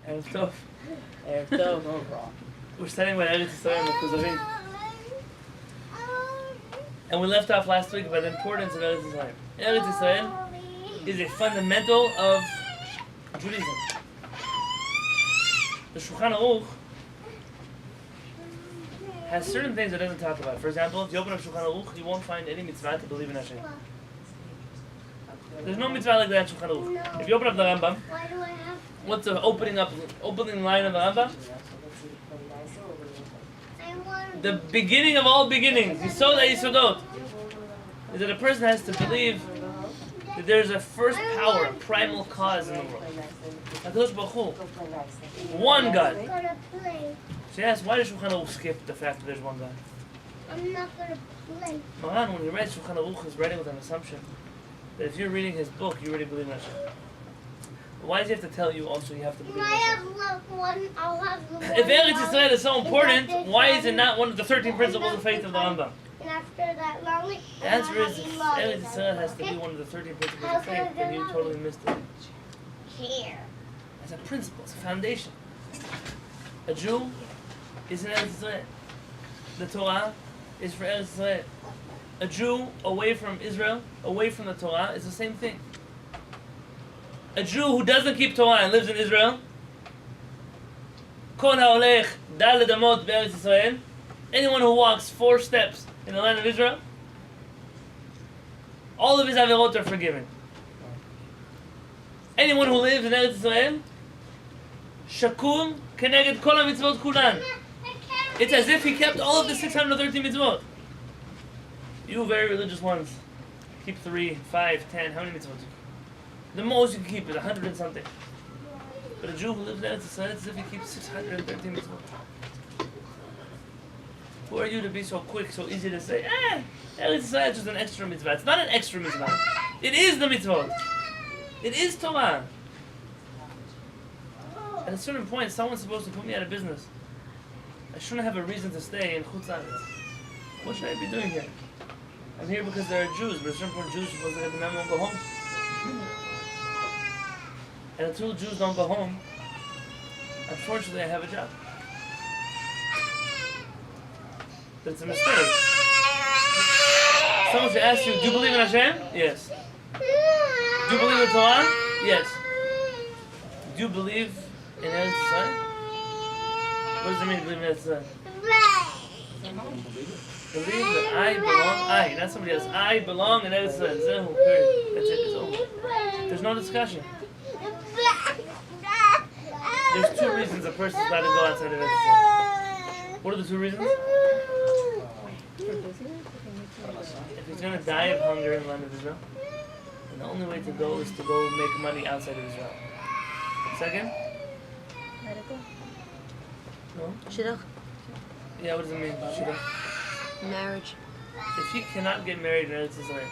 Erev Tov. Erev Tov. We're studying about Eretz Yisrael and Kuzari. And we left off last week about the importance of Eretz Yisrael. Eretz Yisrael is a fundamental of Judaism. The Shulchan Aruch has certain things it doesn't talk about. For example, if you open up Shulchan Aruch, you won't find any mitzvah to believe in Hashem. There's no mitzvah like that in Shulchan Aruch. If you open up the Rambam, what's the opening line of the Rambam? The beginning of all beginnings, Yisod HaYisodot, is that a person has to believe that there's a first power, a primal cause in the world. HaKadosh Baruch Hu. One God. So yes, why does Shulchan Aruch skip the fact that there's one God? I'm not gonna play. Maran, when he writes Shulchan Aruch, is writing with an assumption that if you're reading his book, you already believe in Hashem. Why does he have to tell you also you have to believe in Hashem? I'll have the one. If Eretz Yisrael is so important, why is it not one of the 13 principles of faith of the Rambam? And after that, Mommy, The answer is if Eretz Yisrael has to be one of the 13 principles of faith, then you totally missed it. Here. It's a principle, it's a foundation. A Jew is in Eretz Yisrael. The Torah is for Eretz Yisrael. A Jew away from Israel, away from the Torah, is the same thing. A Jew who doesn't keep Torah and lives in Israel, Kol ha'olech dal edamot be'Eretz Yisrael, anyone who walks 4 steps in the land of Israel, all of his averot are forgiven. Anyone who lives in Eretz Yisrael, shakum keneged kol ha'mitzvot kulan. It's as if he kept all of the 613 mitzvot. You very religious ones, keep 3, 5, 10, how many mitzvot? The most you can keep is 100 and something. But a Jew who lives in Eretz Yisrael, it's as if he keeps 613 mitzvot. Who are you to be so quick, so easy to say, Eretz Yisrael is just an extra mitzvah. It's not an extra mitzvah. It is the mitzvot. It is Torah. At a certain point, someone's supposed to put me out of business. I shouldn't have a reason to stay in Chutz La'aretz. What should I be doing here? I'm here because there are Jews, but at a certain point, Jews are supposed to get the memo and go home. And until Jews don't go home, unfortunately, I have a job. But it's a mistake. Someone should ask you, do you believe in Hashem? Yes. Do you believe in Torah? Yes. Do you believe in Eretz Yisrael? What does it mean to believe in Eretz Yisrael? Believe that I belong, not somebody else. I belong in Eretz Yisrael. Zehu, period. That's it, it's over. There's no discussion. There's 2 reasons a person's allowed to go outside of Eretz Yisrael. What are the 2 reasons? If he's going to die of hunger in the land of Israel, then the only way to go is to go make money outside of Israel. Second? Medical? No? Shidduch? Yeah, what does it mean? Shidduch? Marriage. If he cannot get married in Eretz Yisrael,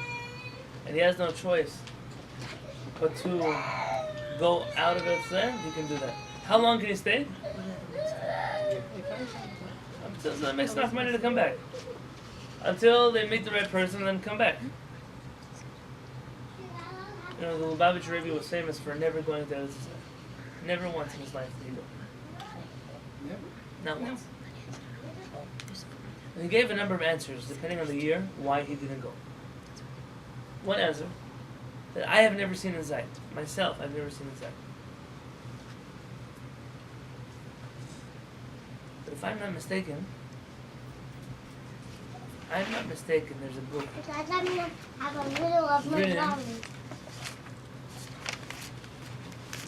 and he has no choice but to go out of Eretz Yisrael, he can do that. How long can he stay? Until they make enough money to come back. Until they meet the right person, then come back. You know, the Lubavitcher Rebbe was famous for never going to Eretz Yisrael. Never once in his life did he go. Not once. And he gave a number of answers, depending on the year, why he didn't go. One answer, that I have never seen inside. Myself, I've never seen inside. But if I'm not mistaken, there's a book Because I'm gonna have a little of my Written. mommy.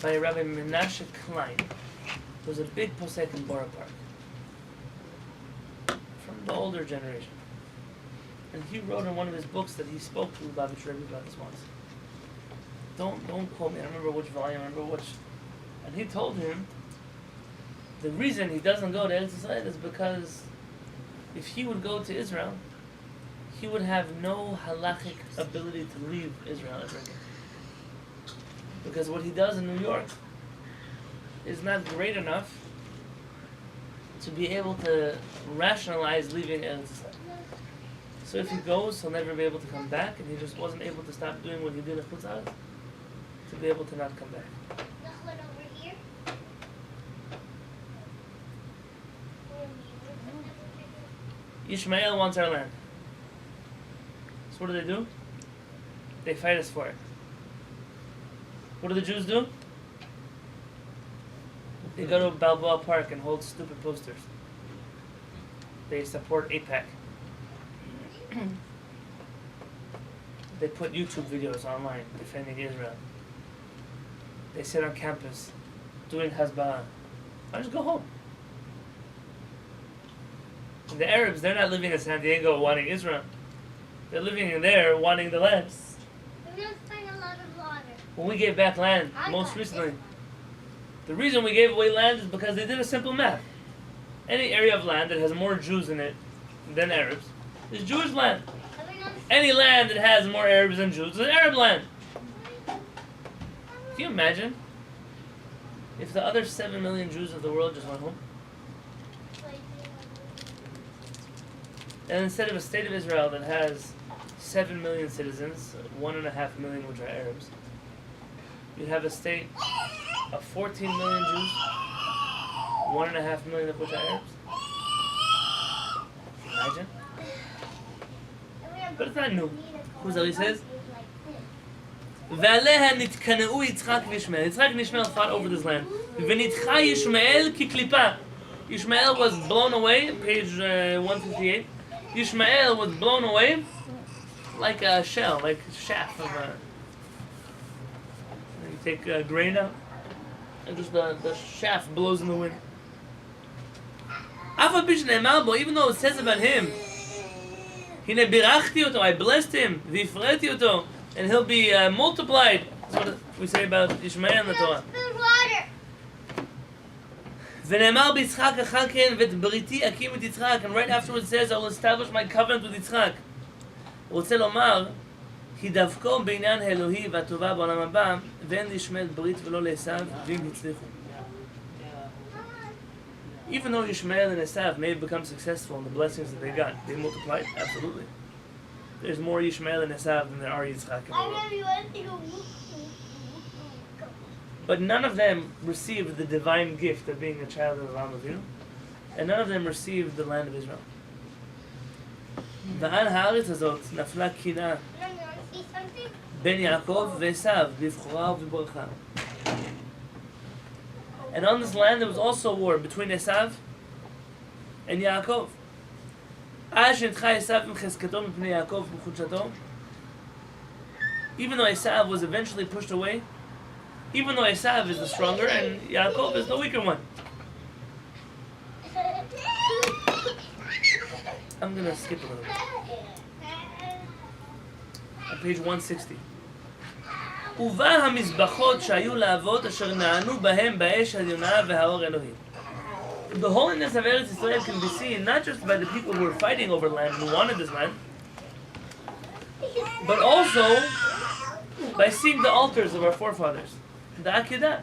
by Rabbi Menashe Klein, who was a big posek in Borough Park, from the older generation. And he wrote in one of his books that he spoke to Lubavitcher Rebbe about this once. Don't quote me, I don't remember which volume, and he told him the reason he doesn't go to Eretz Yisrael is because if he would go to Israel, he would have no halachic ability to leave Israel ever again. Because what he does in New York is not great enough to be able to rationalize leaving Eretz Yisrael. So if he goes, he'll never be able to come back, and he just wasn't able to stop doing what he did in Kuzari to be able to not come back. That one over here? Ishmael wants our land. So what do? They fight us for it. What do the Jews do? They go to Balboa Park and hold stupid posters. They support AIPAC. They put YouTube videos online defending Israel. They sit on campus doing Hasbah. Why just go home? And the Arabs, they're not living in San Diego wanting Israel. They're living in there wanting the land. We're gonna find a lot of water. When we gave back land, most recently, the reason we gave away land is because they did a simple math. Any area of land that has more Jews in it than Arabs is Jewish land. Any land that has more Arabs than Jews is Arab land. Can you imagine if the other 7 million Jews of the world just went home? And instead of a state of Israel that has 7 million citizens, 1.5 million which are Arabs, you'd have a state of 14 million Jews, 1.5 million of which are Arabs. Imagine. But it's not new. Kuzari says, ועליה נתקנאו יצחק וישמעאל. יצחק and Ishmael fought over this land. ונדחה ישמעאל כקליפה. Ishmael was blown away, page 158. Ishmael was blown away like a shell, like a shaft of a... You take a grain out, and just the shaft blows in the wind. אף על פי שנאמר בו, even though it says about him, הנה בירכתי אותו, I blessed him, והפרעתי אותו, and he'll be multiplied. That's what we say about Ishmael in the Torah. ונאמר ביצחק אחר כן, ואת בריתי אקים את יצחק, and right afterwards it says, I will establish my covenant with יצחק. הוא רוצה לומר, כי דווקא בעניין האלוהי והטובה בעולם הבא, ואין לישמעאל ברית ולא לעשיו, ואם הצליחו. Even though Ishmael and Esav may have become successful in the blessings that they got, they multiplied, absolutely. There's more Ishmael and Esav than there are Yitzchak in the world. But none of them received the divine gift of being a child of Avraham Avinu, and none of them received the land of Israel. ועל הארץ הזאת נפלה קנאה בין יעקב ועשיו בבכורה ובברכה. And on this land there was also war between Esav and Yaakov. Even though Esav was eventually pushed away, even though Esav is the stronger and Yaakov is the weaker one. I'm going to skip a little bit. On page 160. ובה המזבחות שהיו לאבות אשר נענו בהם באש העליונה והאור אלוהי. The holiness of Eretz Yisrael can be seen not just by the people who were fighting over land, who wanted this land, but also by seeing the altars of our forefathers. The Akedah,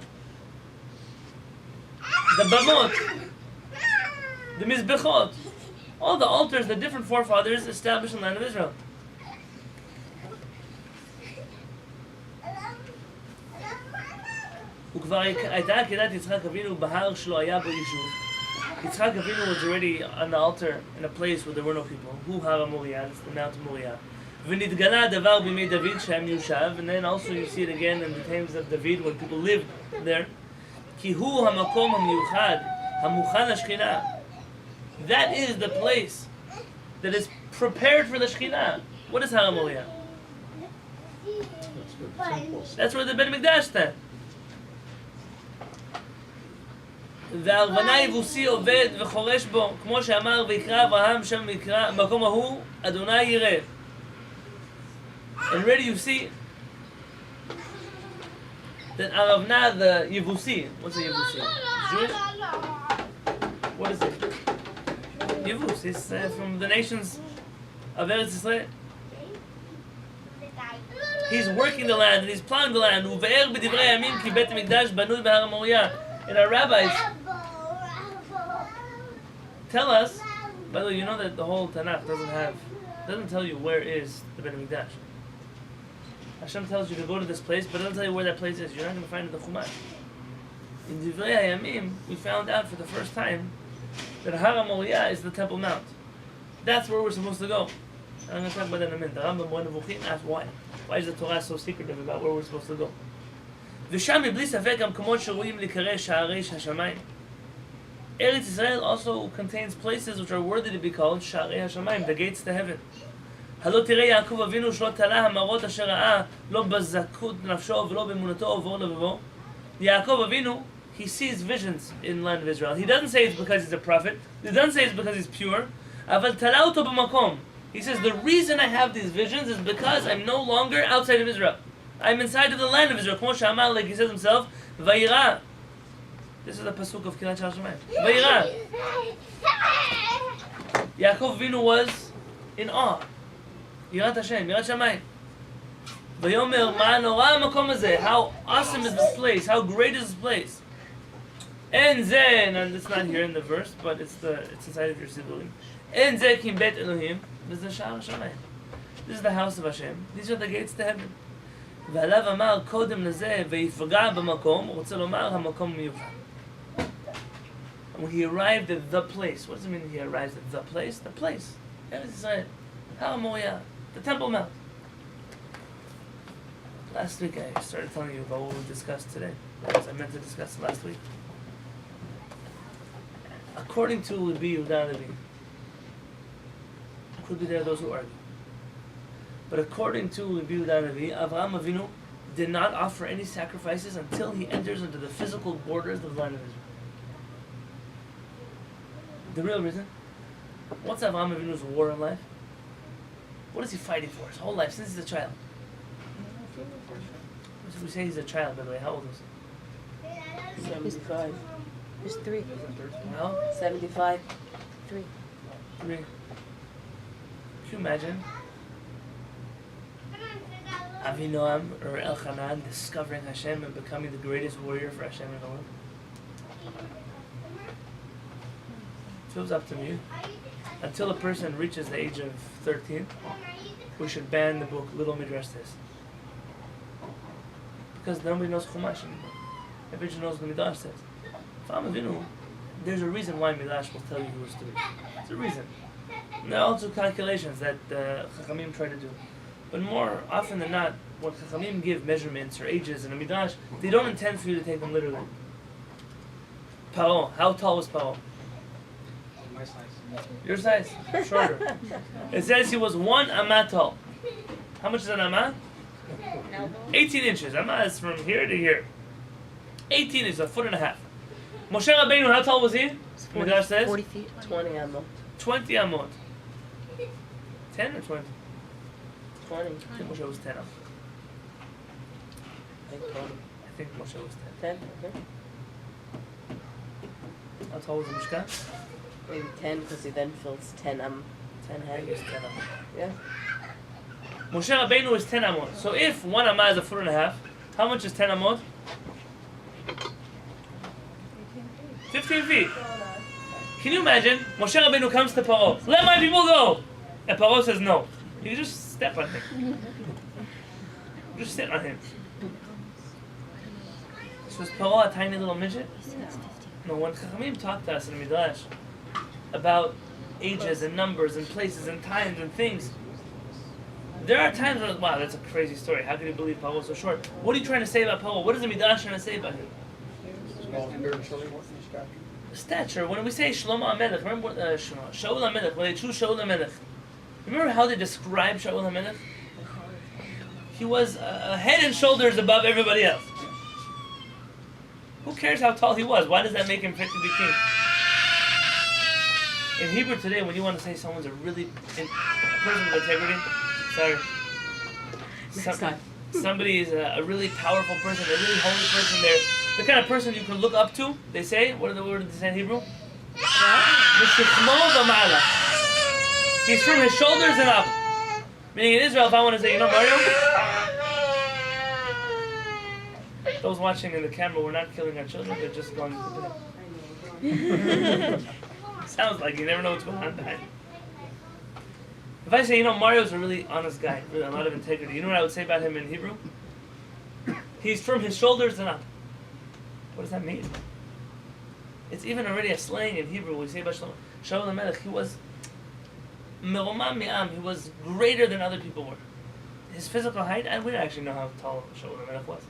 the Bamot, the Mizbechot, all the altars that different forefathers established in the land of Israel. וכבר הייתה עקדת יצחק אבינו בהר שלא היה בו יישוב. יצחק אבינו was already on the altar in a place where there were no people. הוא הר המוריה, it's the Mount Moriah. ונתגלה הדבר בימי דוד שהיה מיושב, and then also you see it again in the times of David when people lived there. כי הוא המקום המיוחד, המוכן לשכינה. That is the place that is prepared for the Shekhinah. What is הר המוריה? That's where the Bet Mikdash stands. והארבנה יבוסי עובד וחורש בו, כמו שאמר ויקרא אברהם שם מקום ההוא, אדוני יראה. And ready you see that Aravna, the Yevusi, what's a Yevusi? Jewish? What is it? Yevus, it's from the nations of Eretz Yisrael. He's working the land and he's plowing the land. ובאר בדברי הימים כי בית המקדש בנוי בהר המוריה. And our rabbis tell us, by the way, you know that the whole Tanakh doesn't tell you where is the Bet Mikdash. Hashem tells you to go to this place, but it doesn't tell you where that place is. You're not going to find it in the Chumash. In Divrei Hayamim, we found out for the first time that Har HaMoriah is the Temple Mount. That's where we're supposed to go. I'm going to talk about that in a minute. The Rambam Moreh Nevuchim asks why. Why is the Torah so secretive about where we're supposed to go? ושם מבלי ספק המקומות שראויים להיקרא שערי השמיים. Eretz Israel also contains places which are worthy to be called שערי השמיים, the gates to heaven. הלא תראה יעקב אבינו שלא תלה המראות אשר ראה לא בזכות נפשו ולא באמונתו ובאור לבבו. Yaakov Avinu, he sees visions in the land of Israel. He doesn't say it's because he's a prophet. He doesn't say it's because he's pure. אבל תלה אותו במקום. He says the reason I have these visions is because I'm no longer outside of Israel. I'm inside of the land of Israel. כמו שאמר, like he says himself, וירא. This is the pasuk of Kehillat HaShamayim. וירא. Yaakov Avinu was in awe. יראת Hashem, יראת שמיים. ויאמר, מה נורא המקום הזה? How awesome is this place? How great is this place? אין זה, and it's not here in the verse, but it's inside of your siburim. אין זה כי בית אלוהים, וזה שער השמיים. This is the house of Hashem. These are the gates to heaven. ועליו אמר קודם לזה, ויפגע במקום, הוא רוצה לומר, המקום מיוחד. When he arrived at the place, what does it mean he arrives at the place? The place. Eretz Israel. Har Moriah. The Temple Mount. Last week I started telling you about what we discussed today. As I meant to discuss last week. According to Rabbi Yonatan Halevy, could be there are those who argue. But according to Rabbi Yonatan Halevy, Avraham Avinu did not offer any sacrifices until he enters into the physical borders of the land of Israel. The real reason? What's Avraham Avinu's war in life? What is he fighting for his whole life since he's a child? If we say he's a child, by the way, how old is he? 75. There's 3. Well, 75. 3. 3. Can you imagine Avinoam or Elchanan discovering Hashem and becoming the greatest warrior for Hashem in the world? If it was up to me, until a person reaches the age of 13, we should ban the book Little Midrash Says. Because nobody knows Chumash anymore. Everybody knows the Midrash says. Avraham Avinu, there's a reason why Midrash will tell you he was 3. There's a reason. And there are also calculations that Chachamim try to do. But more often than not, when Chachamim give measurements or ages in a Midrash, they don't intend for you to take them literally. Paro, how tall was Paro? My size. Your size, shorter. It says he was 1 amah tall. How much is an amah? 18 inches. Amah is from here to here. 18 is a foot and a half. Moshe Rabbeinu, how tall was he? Midrash says 40 feet. 20 amot. 20 amot. 10 or 20? 20. I think Moshe was 10. I think 20. I think Moshe was 10, okay. 10. How tall was the Mishkan? Maybe 10 because he then fills 10 I think head. it was 10 amot. Yeah. Moshe Rabbeinu is 10 amot. So if 1 amah is a foot and a half, how much is 10 amot? 15 feet. Can you imagine? Moshe Rabbeinu comes to Paro. Let my people go! And Paro says no. You just step on him. Just sit on him. So is Paro a tiny little midget? No, when Chachamim talk to us in Midrash about ages and numbers and places and times and things, there are times when, wow, that's a crazy story. How can you believe Paro was so short? What are you trying to say about Paro? What is the Midrash trying to say about him? Stature. When we say Shlomo HaMelech, remember what Shaul HaMelech, when they choose Shaul HaMelech, remember how they describe Shaul HaMelech? He was a head and shoulders above everybody else. Who cares how tall he was? Why does that make him fit to be king? In Hebrew today, when you want to say someone's a person with integrity, sorry. Next time. Somebody is a really powerful person, a really holy person. They're the kind of person you can look up to. They say, what are the words they say in Hebrew? Mishechmo v'ma'ala. He's from his shoulders and up. Meaning in Israel, if I want to say, you know Mario? Those watching in the camera, we're not killing our children, they're just going to bed. Sounds like you never know what's going on behind. If I say, you know, Mario's a really honest guy, really a lot of integrity, you know what I would say about him in Hebrew? He's from his shoulders and up. What does that mean? It's even already a slang in Hebrew. We say about Shaul HaMelech, he was Meromam Mi'am, he was greater than other people were. His physical height, and we don't actually know how tall Shaul HaMelech was.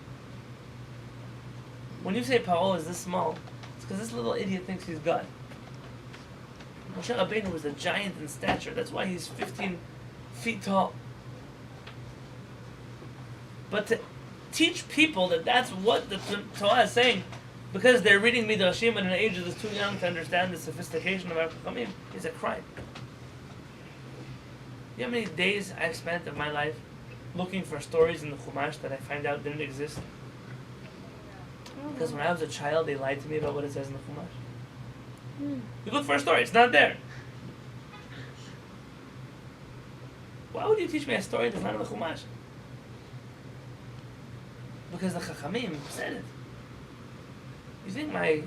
When you say Paro is this small, it's because this little idiot thinks he's God. Moshe Rabbeinu was a giant in stature. That's why he's 15 feet tall. But to teach people that that's what the Torah is saying, because they're reading Midrashim at an age that is too young to understand the sophistication of our HaShamayim, is a crime. You know how many days I've spent of my life looking for stories in the Chumash that I find out didn't exist? Because when I was a child, they lied to me about what it says in the Chumash. You look for a story, it's not there. Why would you teach me a story that's not in the Chumash? Because the Chachamim said it. You think my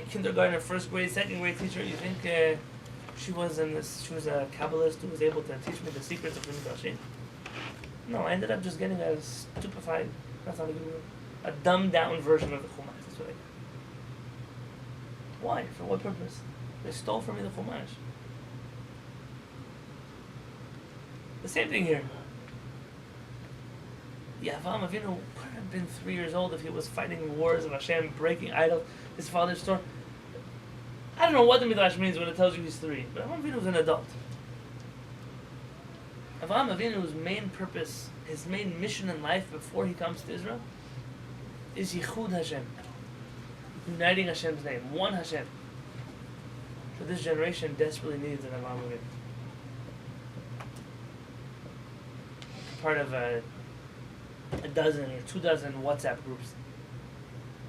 kindergarten, first grade, second grade teacher, you think she was a Kabbalist who was able to teach me the secrets of Midrashim? No, I ended up just getting a stupefied, that's not a good word, a dumbed down version of the Chumash. That's what I got. Why? For what purpose? They stole from me the Chumash. The same thing here. Avraham Avinu could have been 3 years old if he was fighting wars of Hashem, breaking idols, his father's store. I don't know what the Midrash means when it tells you he's 3, but Avraham Avinu was an adult. Avraham Avinu's main purpose, his main mission in life before he comes to Israel, is Yichud Hashem. Uniting Hashem's name, one Hashem. So this generation desperately needs an Avraham Avinu. Part of a dozen or 24 WhatsApp groups,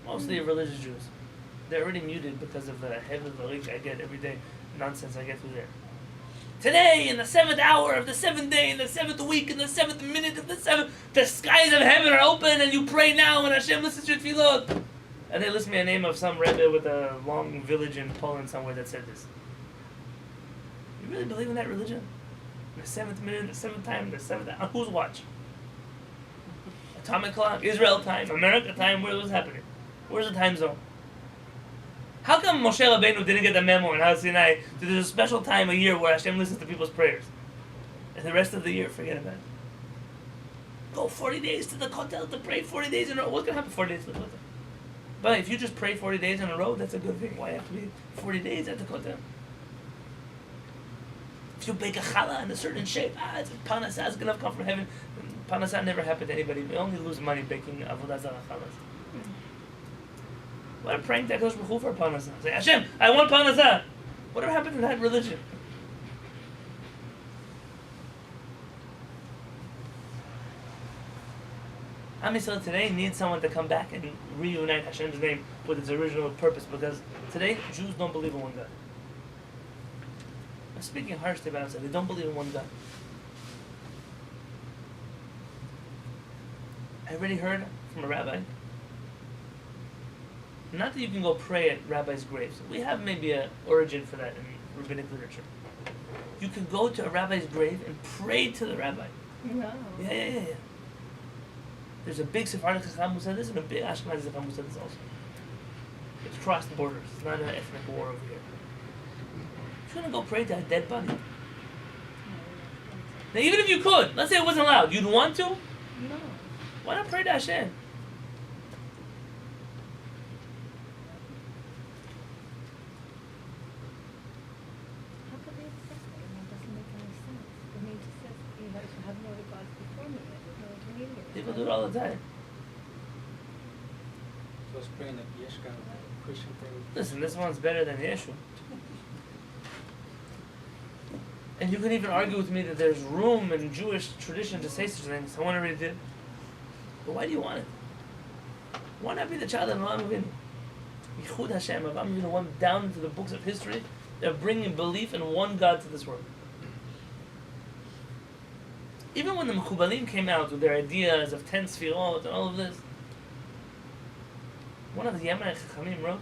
mostly religious Jews. They're already muted because of the heavy link I get every day, nonsense I get through there. Today, in the 7th hour of the 7th day, in the 7th week, in the 7th minute of the 7th, the skies of heaven are open and you pray now and Hashem listens to your tefillot. And they list me a name of some Rebbe with a long village in Poland somewhere that said this. You really believe in that religion? The 7th minute, the 7th time, the 7th hour. Whose watch? Atomic clock, Israel time, America time. Where was happening? Where's the time zone? How come Moshe Rabbeinu didn't get the memo in Har Sinai that there's a special time a year where Hashem listens to people's prayers, and the rest of the year forget about it? Go 40 days to the Kotel to pray 40 days in a row. What's gonna happen 40 days to the Kotel? But if you just pray 40 days in a row, that's a good thing. Why have to be 40 days at the Kotel? If you bake a challah in a certain shape, it's parnasah is gonna come from heaven. Parnasah never happened to anybody. We only lose money baking avodah zarah challahs. What a prank that goes for parnasah. Say, Hashem, I want parnasah. Whatever happened to that religion? Am Yisrael today needs someone to come back and reunite Hashem's name with its original purpose, because today Jews don't believe in one God. I'm speaking harshly about it. They don't believe in one God. I already heard from a rabbi, not that you can go pray at rabbis' graves. We have maybe an origin for that in rabbinic literature. You can go to a rabbi's grave and pray to the rabbi. No. Yeah. There's a big Sephardic Chacham who said this, and a big Ashkenazi Chacham who said this also. It's crossed borders. It's not an ethnic war over here. You're gonna go pray to a dead body. Now, even if you could, let's say it wasn't allowed, you'd want to? No. Why not pray to Hashem? How could they accept it? It doesn't make any sense. The nature says, you have no other gods before me. There's no intermediary. People do it all the time. So it's praying at Yeshka, Christian prayer. Listen, this one's better than Yeshu. And you can even argue with me that there's room in Jewish tradition to say such things. Someone already did. But why do you want it? Why not be the child of Avraham Avinu? Yichud Hashem, Avraham Avinu went down into the books of history. They're bringing belief in one God to this world. Even when the Mekubalim came out with their ideas of 10 Sfirot and all of this, one of the Yemenite Chachamim wrote,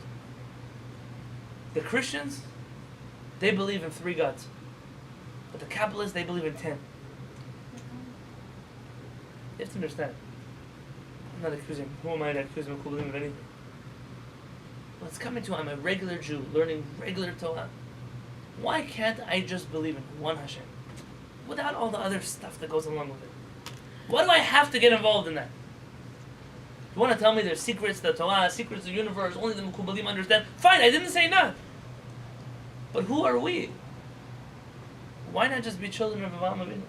the Christians, they believe in 3 gods. But the Kabbalists, they believe in 10. You have to understand. I'm not accusing. Who am I to accuse Mekubalim of anything? Well, it's coming to I'm a regular Jew, learning regular Torah. Why can't I just believe in one Hashem? Without all the other stuff that goes along with it. Why do I have to get involved in that? You want to tell me there's secrets, the Torah, secrets of the universe, only the Mekubalim understand? Fine, I didn't say none. But who are we? Why not just be children of Avraham Avinu?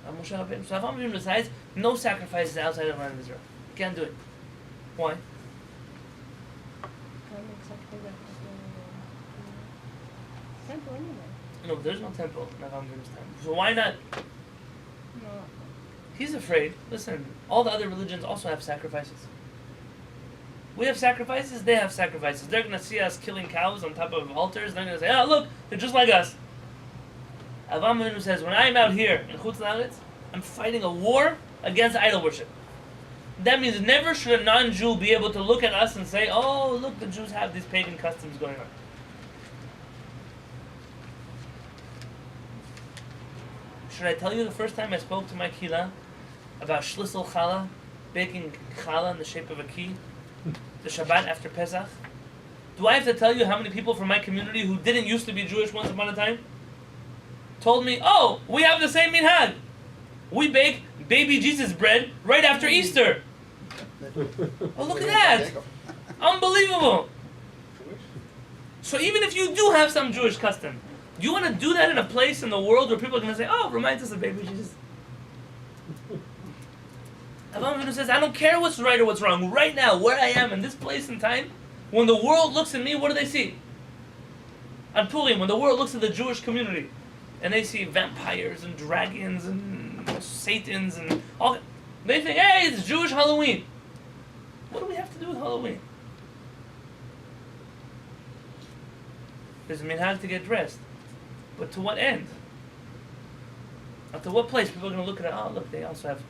Moshe Rabbeinu. So Avraham Avinu decides no sacrifices outside of the land of Israel. You can't do it. Why? Can't exactly that temple anyway. No, there's no temple in Avraham Avinu's time. So why not? No. He's afraid. Listen, all the other religions also have sacrifices. We have sacrifices, they have sacrifices. They're going to see us killing cows on top of altars. They're going to say, oh, look, they're just like us. Avraham Avinu says, when I'm out here in Chutz La'aretz, I'm fighting a war against idol worship. That means never should a non-Jew be able to look at us and say, oh, look, the Jews have these pagan customs going on. Should I tell you the first time I spoke to my Kehillat about Shlisel Challah, baking challah in the shape of a key, the Shabbat after Pesach? Do I have to tell you how many people from my community who didn't used to be Jewish once upon a time told me, oh, we have the same minhag. We bake baby Jesus bread right after Easter. Oh, look at that. Unbelievable. So even if you do have some Jewish custom, you want to do that in a place in the world where people are going to say, oh, it reminds us of baby Jesus. Avraham Avinu says, I don't care what's right or what's wrong. Right now, where I am in this place and time, when the world looks at me, what do they see? On Purim, when the world looks at the Jewish community, and they see vampires and dragons and satans and all, they think, hey, it's Jewish Halloween. What do we have to do with Halloween? There's a minhag to get dressed. But to what end? Or to what place? People are going to look at it, oh, look, they also have...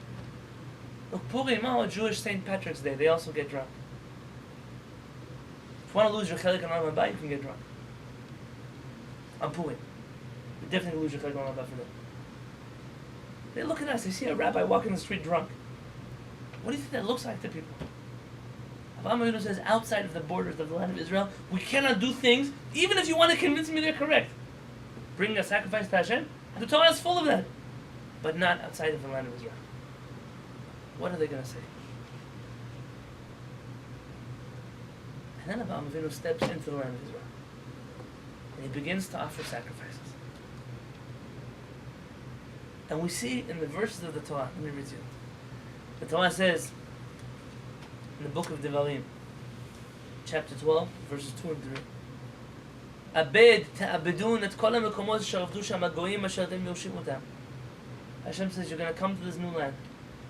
Look, Purim, oh, Jewish St. Patrick's Day, they also get drunk. If you want to lose your chelik on Olam Haba, you can get drunk. On Purim. You definitely lose your chelik on Olam Haba for that. They look at us, they see a rabbi walking the street drunk. What do you think that looks like to people? Avraham Avinu says, outside of the borders of the land of Israel, we cannot do things, even if you want to convince me they're correct. Bring a sacrifice to Hashem, the Torah is full of that. But not outside of the land of Israel. What are they going to say? And then Avraham Avinu steps into the land of Israel. And he begins to offer sacrifices. And we see in the verses of the Torah, let me read you. The Torah says, in the book of Devarim, chapter 12, verses 2 and 3, Abed ta'abedun et kol ha'mekomot asher avdu sham hagoyim asher atem yorshim otam. Hashem says, you're going to come to this new land,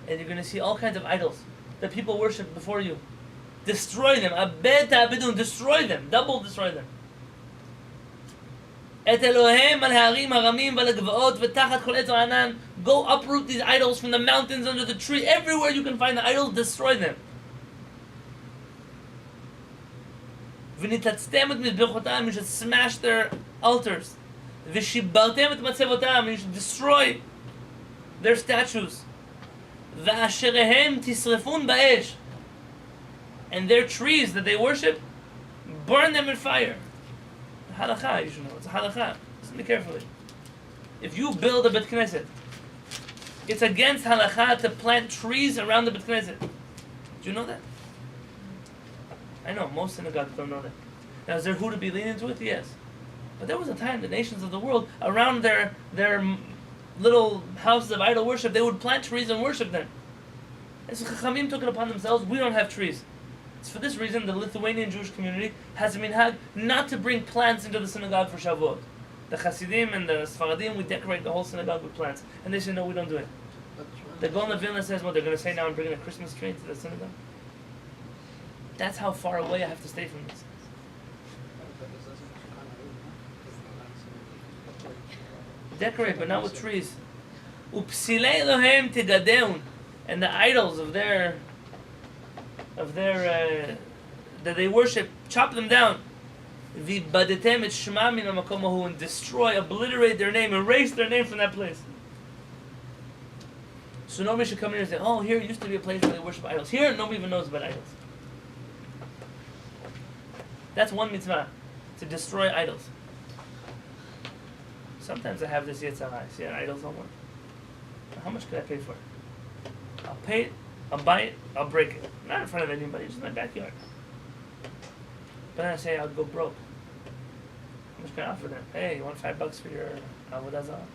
and you're going to see all kinds of idols that people worship before you. Destroy them. Abed ta'abedun, destroy them. Double destroy them. Et Elohem al ha'arim haramim v'al ha'gvaot v'tachat kol etz ha'anan. Go uproot these idols from the mountains, under the tree. Everywhere you can find the idols, destroy them. V'nitatztem et mizbechotam, you should smash their altars. V'shibaltem et matzevotam, you should destroy their statues. V'asherehem tisrefun ba'esh, and their trees that they worship, burn them in fire. Halakha, you should know. It's a halakha. Listen to me carefully. If you build a Bet Knesset, it's against halakha to plant trees around the Bet Knesset. Do you know that? I know, most synagogues don't know that. Now, is there who to be lenient with? Yes. But there was a time the nations of the world, around their little houses of idol worship, they would plant trees and worship them. And so Chachamim took it upon themselves, we don't have trees. It's for this reason the Lithuanian Jewish community has a minhag not to bring plants into the synagogue for Shavuot. The Hasidim and the Sfaradim, we decorate the whole synagogue with plants. And they say, no, we don't do it. The Gaon of Vilna says, well, they're going to say now I'm bringing a Christmas tree into the synagogue. That's how far away I have to stay from this. Decorate, but not with trees. Upsilei Elohem tigadeun, and the idols of their that they worship, chop them down. V'badetem et shema min hamakom hahu, and destroy, obliterate their name, erase their name from that place. So nobody should come in here and say, oh, here used to be a place where they worship idols. Here, nobody even knows about idols. That's one mitzvah. to destroy idols. Sometimes I have this Yetzirah. I see an idol somewhere. How much could I pay for it? I'll pay it, I'll buy it, I'll break it. Not in front of anybody, just in my backyard. But then I say I'll go broke. How much can I offer them? Hey, you want $5 for your Avodah Zarah?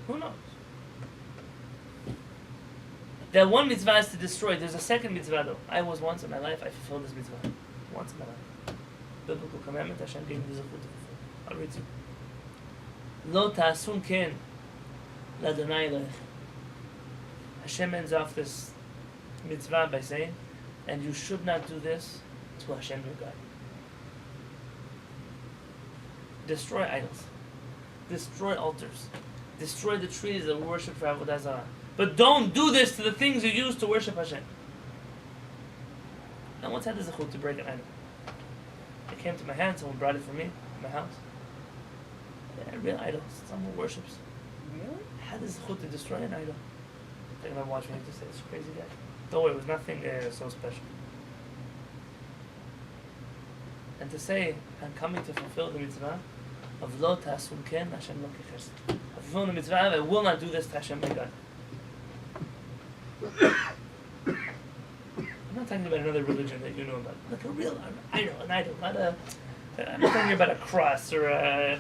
Who knows? That one mitzvah is to destroy. There's a second mitzvah though. I was once in my life, I fulfilled this mitzvah. Once in my life. Biblical commandment, Hashem gave me the zechut to fulfill. I'll read to you. Lo ta'asun ken l'Adonai Elohech. Hashem ends off this mitzvah by saying, and you should not do this to Hashem your God. Destroy idols. Destroy altars. Destroy the trees that we worship for Avodah Zarah. But don't do this to the things you use to worship Hashem. I once had the zechut to break an idol. It came to my hand, someone brought it for me in my house. Yeah, a real idol, someone worships. Really? I had the zechut to destroy an idol. They're gonna watch me to say, this crazy guy. Don't worry, it was nothing so special. And to say, I'm coming to fulfill the mitzvah of lo ta'asun ken Hashem lo keches. I fulfill the mitzvah, I will not do this to Hashem my God. I'm not talking about another religion that you know about. Like a real idol, an idol, not a. I'm not talking about a cross or a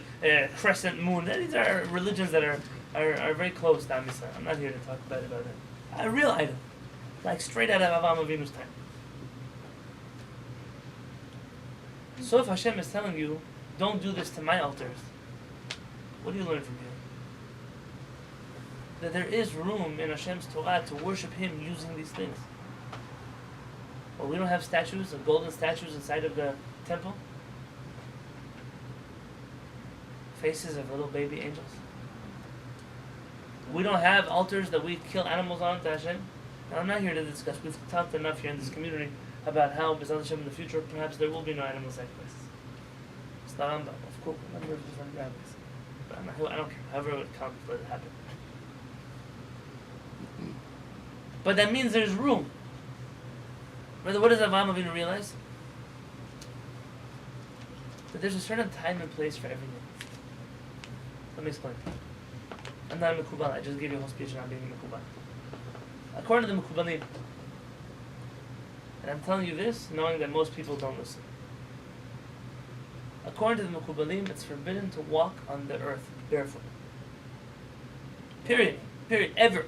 crescent moon. These are religions that are very close to Am Yisrael. I'm not here to talk about it. A real idol, like straight out of Avraham Avinu's time. So if Hashem is telling you, don't do this to my altars, what do you learn from here? That there is room in Hashem's Torah to worship Him using these things. Well, we don't have statues, golden statues inside of the temple. Faces of little baby angels. We don't have altars that we kill animals on to Hashem. And I'm not here to discuss. We've talked enough here in this community about how, B'ezrat Hashem, in the future, perhaps there will be no animal sacrifices. It's the Rambam, of course, a number of different rabbis. But I don't care. However it would come, let it happen. But that means there's room. Brother, what does Avraham Avinu realize? That there's a certain time and place for everything. Let me explain. I'm not a Mekubal. I just gave you a whole speech on not being a Mekubal. According to the Mekubalim, and I'm telling you this knowing that most people don't listen. According to the Mekubalim, it's forbidden to walk on the earth barefoot. Period. Ever.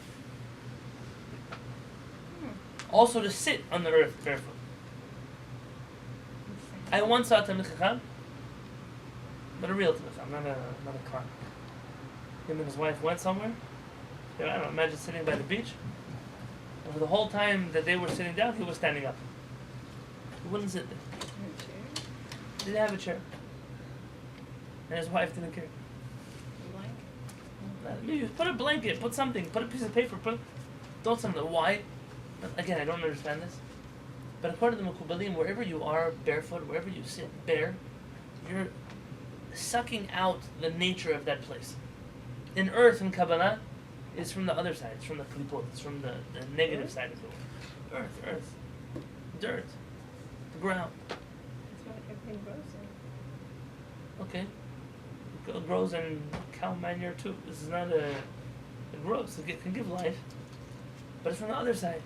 Also to sit on the earth barefoot. I once saw a Talmid Chacham, but a real Talmid Chacham, not a clown. Him and his wife went somewhere. I don't know, imagine sitting by the beach. And for the whole time that they were sitting down, he was standing up. He wouldn't sit there. He didn't have a chair. And his wife didn't care. Maybe put a blanket, put something, put a piece of paper, don't something. Why? Again, I don't understand this. But according to the Mekubalim, wherever you are barefoot, wherever you sit bare, you're sucking out the nature of that place. In earth and Kabbalah, it's from the other side. It's from the klipot. It's from the negative side of the world. Earth. Dirt. The ground. That's what everything grows in. Okay. It grows in cow manure too. This is not it grows. It can give life. But it's from the other side.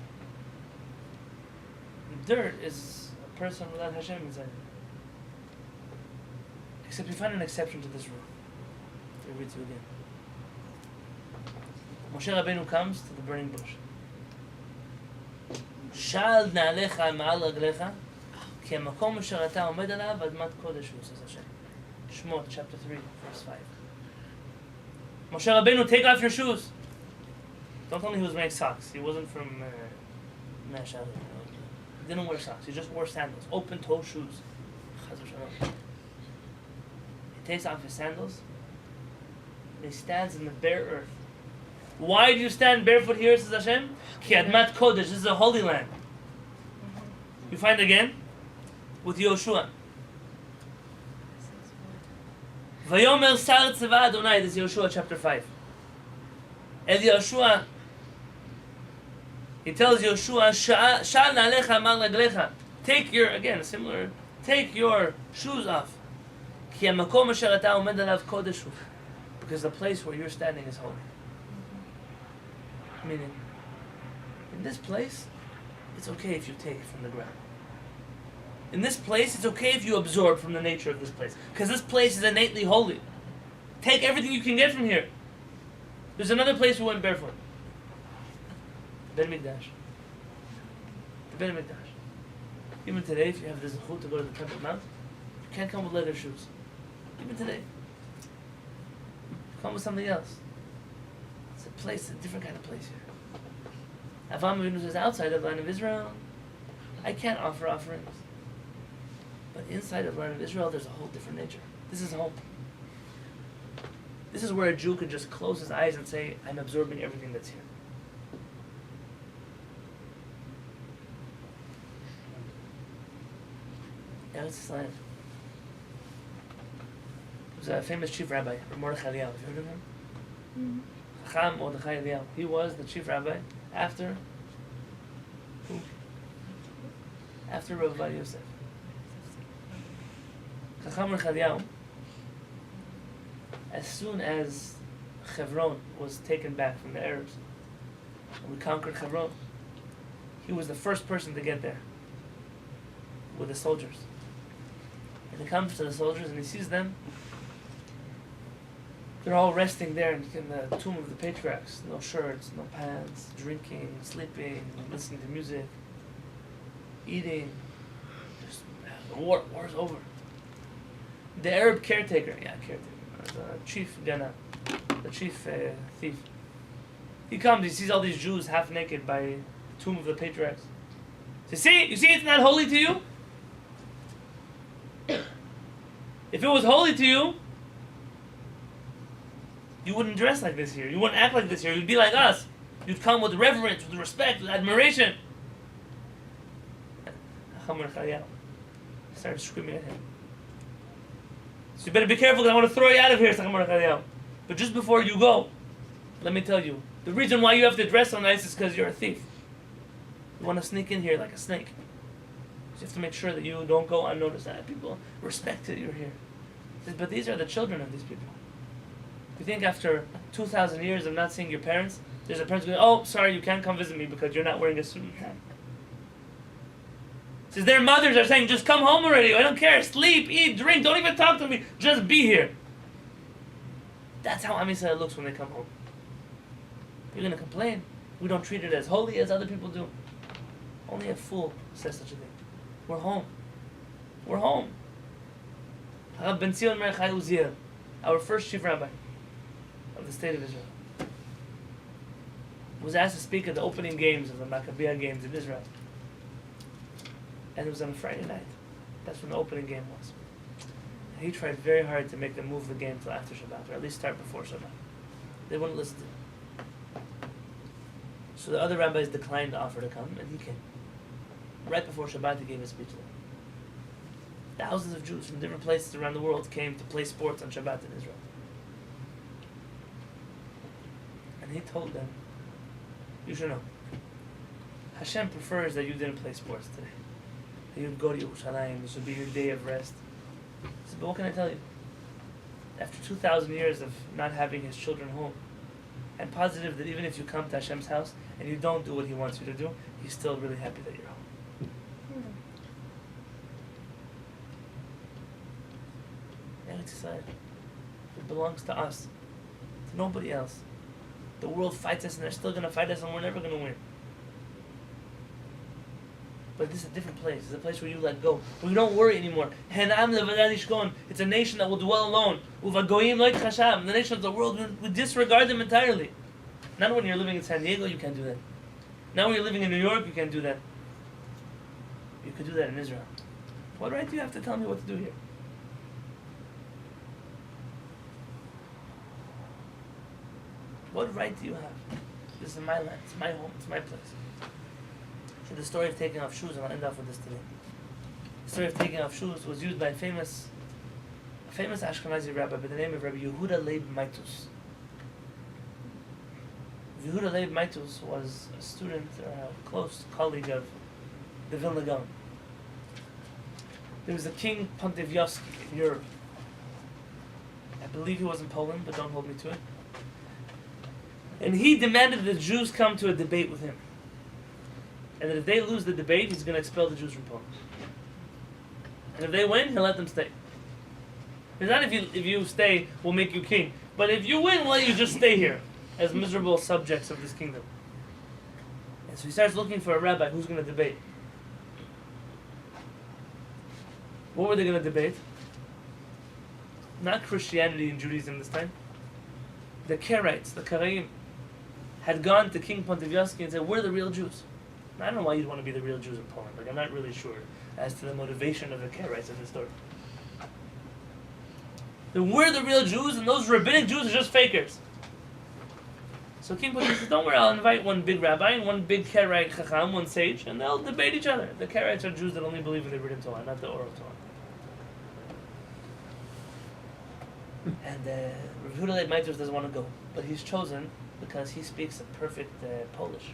Dirt is a person without Hashem inside it. Except we find an exception to this rule. Let me read to you again. Moshe Rabbeinu comes to the burning bush. Shal na'alecha ma'al raglecha ki hamakom asher ata omed alav admat kodesh hu, says Hashem. Shmot chapter 3 verse 5. Moshe Rabbeinu, take off your shoes. Don't tell me he was wearing socks. He wasn't from Mashal. He didn't wear socks. He just wore sandals, open-toe shoes. He takes off his sandals and he stands in the bare earth. Why do you stand barefoot here, says Hashem? Ki admat kodesh. This is a holy land. You find again with Yoshua. Vayomer sar tzeva Adonai. This is Yoshua chapter 5. El Yoshua He tells Yoshua, Sha'al na'alecha mal raglecha. Take your, again, similar, take your shoes off. Ki hamakom asher ata omed alav kodesh hu. Because the place where you're standing is holy. Meaning, in this place, it's okay if you take it from the ground. In this place, it's okay if you absorb from the nature of this place. Because this place is innately holy. Take everything you can get from here. There's another place we went barefoot. The Ben Mikdash. The Ben Mikdash. Even today, if you have the zechut to go to the Temple Mount, you can't come with leather shoes. Even today. Come with something else. It's a place, a different kind of place here. Avraham Avinu says, outside of the land of Israel, I can't offer offerings. But inside of the land of Israel, there's a whole different nature. This is home. This is where a Jew could just close his eyes and say, I'm absorbing everything that's here. Eretz Yisrael. There was a famous chief rabbi, Rabbi Mordechai Eliyahu. Have you heard of him? Chacham Mordechai Eliyahu. He was the chief rabbi after who? After Rabbi Bar Yosef. Chacham Mordechai Eliyahu, as soon as Hebron was taken back from the Arabs, and we conquered Hebron, he was the first person to get there with the soldiers. And he comes to the soldiers and he sees them. They're all resting there in the tomb of the patriarchs. No shirts, no pants, drinking, sleeping, listening to music, eating. Just, the war's over. The Arab caretaker, the chief Gana, the chief thief. He comes, he sees all these Jews half naked by the tomb of the patriarchs. You see it's not holy to you? If it was holy to you, you wouldn't dress like this here. You wouldn't act like this here. You'd be like us. You'd come with reverence, with respect, with admiration. Started screaming at him. So you better be careful because I want to throw you out of here. But just before you go, let me tell you, the reason why you have to dress so nice is because you're a thief. You want to sneak in here like a snake. So you have to make sure that you don't go unnoticed. That people respect that you're here. He says, but these are the children of these people. You think after 2,000 years of not seeing your parents, there's a parent going, oh, sorry, you can't come visit me because you're not wearing a suit and tie. He says, their mothers are saying, just come home already. I don't care. Sleep, eat, drink. Don't even talk to me. Just be here. That's how Am Yisrael looks when they come home. You're going to complain. We don't treat it as holy as other people do. Only a fool says such a thing. We're home. We're home. Harav Ben Zion Mer Chai Uziel, our first chief rabbi of the state of Israel, was asked to speak at the opening games of the Maccabean games in Israel. And it was on a Friday night. That's when the opening game was. And he tried very hard to make them move the game till after Shabbat, or at least start before Shabbat. They wouldn't listen to him. So the other rabbis declined the offer to come, and he came. Right before Shabbat, he gave a speech there. Thousands of Jews from different places around the world came to play sports on Shabbat in Israel. And he told them, you should know, Hashem prefers that you didn't play sports today. That you'd go to HaShamayim, this would be your day of rest. He said, but what can I tell you? After 2,000 years of not having his children home, I'm positive that even if you come to Hashem's house and you don't do what he wants you to do, he's still really happy that you're home. Eretz Yisrael, it belongs to us, to nobody else. The world fights us and they're still going to fight us and we're never going to win. But this is a different place. It's a place where you let go. Where you don't worry anymore. It's a nation that will dwell alone. The nation of the world, we disregard them entirely. Not when you're living in San Diego, you can't do that. Not when you're living in New York, you can't do that. You could do that in Israel. What right do you have to tell me what to do here? What right do you have? This is my land. It's my home. It's my place. So the story of taking off shoes, and I'll end off with this today. The story of taking off shoes was used by a famous Ashkenazi rabbi by the name of Rabbi Yehuda Leib Maitus. Yehuda Leib Maitus was a student or a close colleague of the Vilna Gaon. There was a king Pontifievsky in Europe. I believe he was in Poland, but don't hold me to it. And he demanded the Jews come to a debate with him. And that if they lose the debate, he's going to expel the Jews from Poland. And if they win, he'll let them stay. It's not if you stay, we'll make you king. But if you win, we'll let you just stay here as miserable subjects of this kingdom. And so he starts looking for a rabbi who's going to debate. What were they going to debate? Not Christianity and Judaism this time. The Karaites, the Karaim, had gone to King Pontifievsky and said, we're the real Jews. Now, I don't know why you'd want to be the real Jews in Poland. I'm not really sure as to the motivation of the Karaites in the story. Then we're the real Jews, and those rabbinic Jews are just fakers. So King Pontifievsky says, don't worry, I'll invite one big rabbi and one big Karaite Chacham, one sage, and they'll debate each other. The Karaites are Jews that only believe in the written Torah, not the oral Torah. And Rav Yehuda Leib Maitus doesn't want to go, but he's chosen because he speaks a perfect Polish.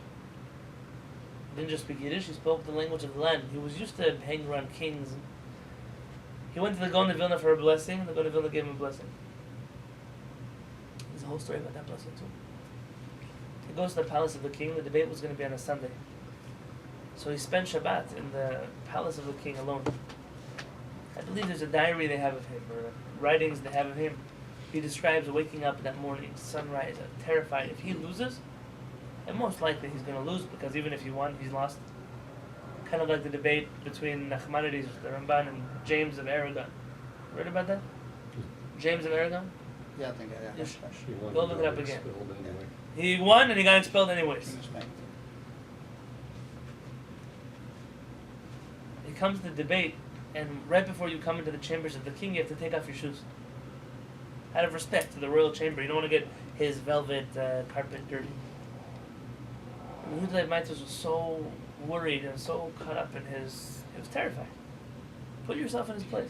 He didn't just speak Yiddish, he spoke the language of the land. He was used to hang around kings. He went to the Gaon of Vilna for a blessing, and the Gaon of Vilna gave him a blessing. There's a whole story about that blessing too. He goes to the palace of the king. The debate was going to be on a Sunday. So he spent Shabbat in the palace of the king alone. I believe there's a diary they have of him, or writings they have of him. He describes waking up that morning, sunrise, terrified. If he loses, and most likely he's going to lose, because even if he won, he's lost. Kind of like the debate between Nachmanides, the Ramban, and James of Aragon. Read about that? James of Aragon? Yeah, I think I have. Yes. He won, Go he look it got up again. expelled anyway. He won and he got expelled anyways. He comes to the debate, and right before you come into the chambers of the king, you have to take off your shoes. Out of respect to the royal chamber. You don't want to get his velvet carpet dirty. And Yehuda Leib Maitus was so worried and so caught up in his... He was terrified. Put yourself in his place.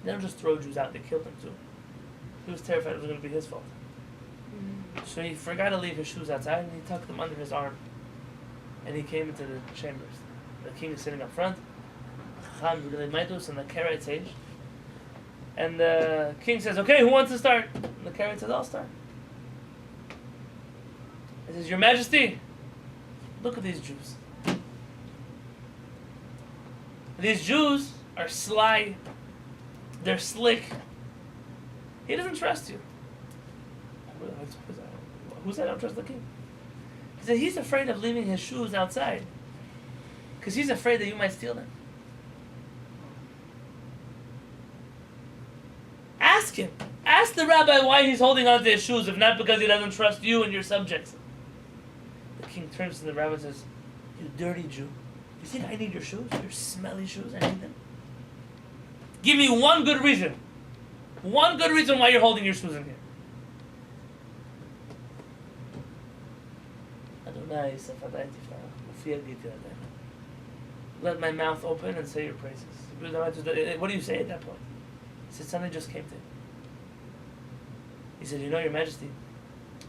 They don't just throw Jews out, they killed them too. He was terrified it was going to be his fault. So he forgot to leave his shoes outside, and he tucked them under his arm. And he came into the chambers. The king is sitting up front, Chacham, Yehuda Leib Maitus, and the Karaite sage. And the king says, okay, who wants to start? And the Karaite says, I'll start. He says, Your Majesty, look at these Jews. These Jews are sly. They're slick. He doesn't trust you. Who said I don't trust the king? He said he's afraid of leaving his shoes outside because he's afraid that you might steal them. Ask him. Ask the rabbi why he's holding on to his shoes, if not because he doesn't trust you and your subjects. The king turns to the rabbi and says, You dirty Jew. You think I need your shoes? Your smelly shoes? I need them? Give me one good reason. One good reason why you're holding your shoes in here. Adonai, let my mouth open and say your praises. What do you say at that point? He said, something just came to him. He said, You know, Your Majesty,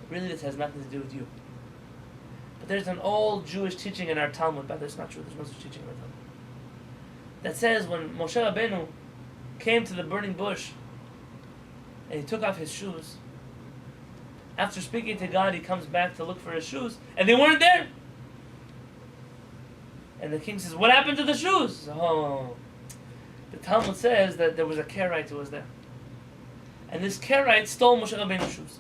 really this has nothing to do with you. But there's an old Jewish teaching in our Talmud, but that's not true, there's no such teaching in our Talmud, that says when Moshe Rabbeinu came to the burning bush and he took off his shoes, after speaking to God, he comes back to look for his shoes, and they weren't there. And the king says, What happened to the shoes? Oh, the Talmud says that there was a Karaite who was there. And this Karaite stole Moshe Rabbeinu's shoes.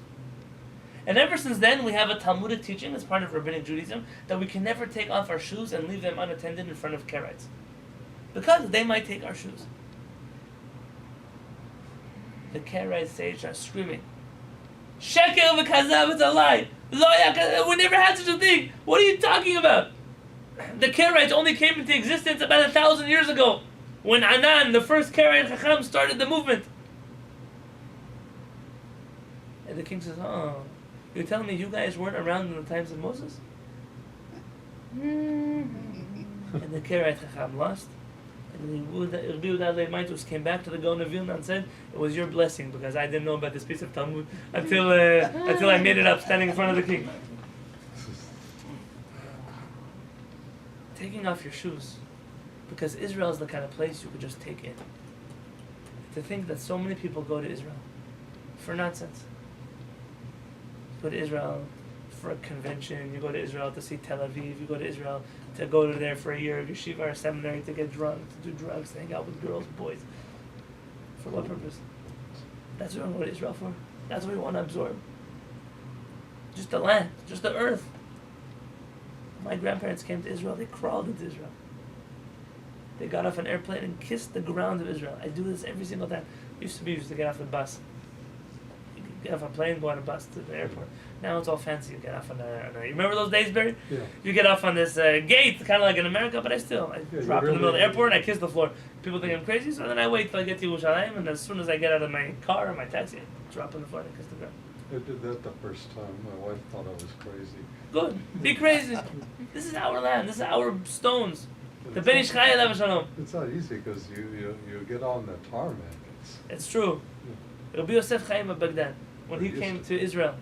And ever since then, we have a Talmudic teaching as part of Rabbinic Judaism that we can never take off our shoes and leave them unattended in front of Karaites, because they might take our shoes. The Karaite sage are screaming, Sheker v'kazav, it's a lie. We never had such a thing. What are you talking about? The Karaites only came into existence about 1,000 years ago, when Anan, the first Karaite Chacham, started the movement. And the king says, Oh, you're telling me you guys weren't around in the times of Moses? And the Karaite Chacham lost. And Rabbi Yonatan Halevy came back to the Gaon of Vilna and said, "It was your blessing because I didn't know about this piece of Talmud until I made it up standing in front of the king." Taking off your shoes, because Israel is the kind of place you could just take in. To think that so many people go to Israel for nonsense. You go to Israel for a convention, you go to Israel to see Tel Aviv, you go to Israel to go to there for a year of yeshiva or seminary to get drunk, to do drugs, to hang out with girls, boys. For what purpose? That's what we go to Israel for. That's what we want to absorb. Just the land, just the earth. My grandparents came to Israel, they crawled into Israel. They got off an airplane and kissed the ground of Israel. I do this every single time. Used to get off the bus. You could get off a plane, go on a bus to the airport. Now it's all fancy. You get off on a you remember those days, Barry? Yeah. You get off on this gate, kind of like in America, but I drop in the middle of the airport and I kiss the floor. People think I'm crazy, so then I wait till I get to HaShamayim, and as soon as I get out of my car or my taxi, I drop on the floor and I kiss the ground. I did that the first time. My wife thought I was crazy. Good. Be crazy. This is our land. This is our stones. The Ben Ish Chai Alav Shalom. It's not easy because you get on the tarmac. It's true. Rabbi Yosef Chaim of Baghdad, when he came to Israel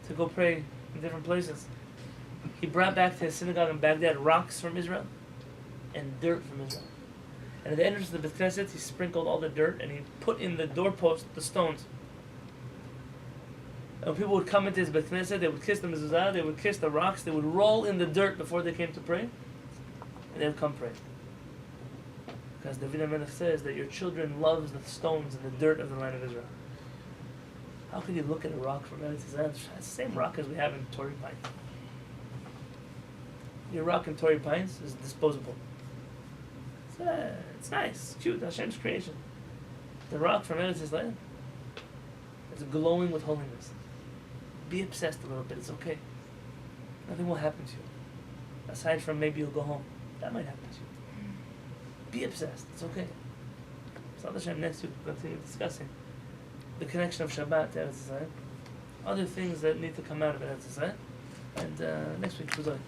to go pray in different places, he brought back to his synagogue in Baghdad rocks from Israel and dirt from Israel. And at the entrance of the Beit Knesset, he sprinkled all the dirt and he put in the doorpost the stones. And when people would come into his Beit Knesset, they would kiss the mezuzah, they would kiss the rocks, they would roll in the dirt before they came to pray, and they would come pray. Because David HaMelech says that your children loves the stones and the dirt of the land of Israel. How can you look at a rock from Eretz Yisrael? It's the same rock as we have in Torrey Pines. Your rock in Torrey Pines is disposable. It's nice, it's cute, Hashem's creation. The rock from Eretz Yisrael is glowing with holiness. Be obsessed a little bit, it's okay. Nothing will happen to you. Aside from maybe you'll go home. That might happen to you. Be obsessed, it's okay. So Hashem, next week we'll continue discussing the connection of Shabbat to Eretz Yisrael, other things that need to come out of Eretz Yisrael, and next week, Kuzari.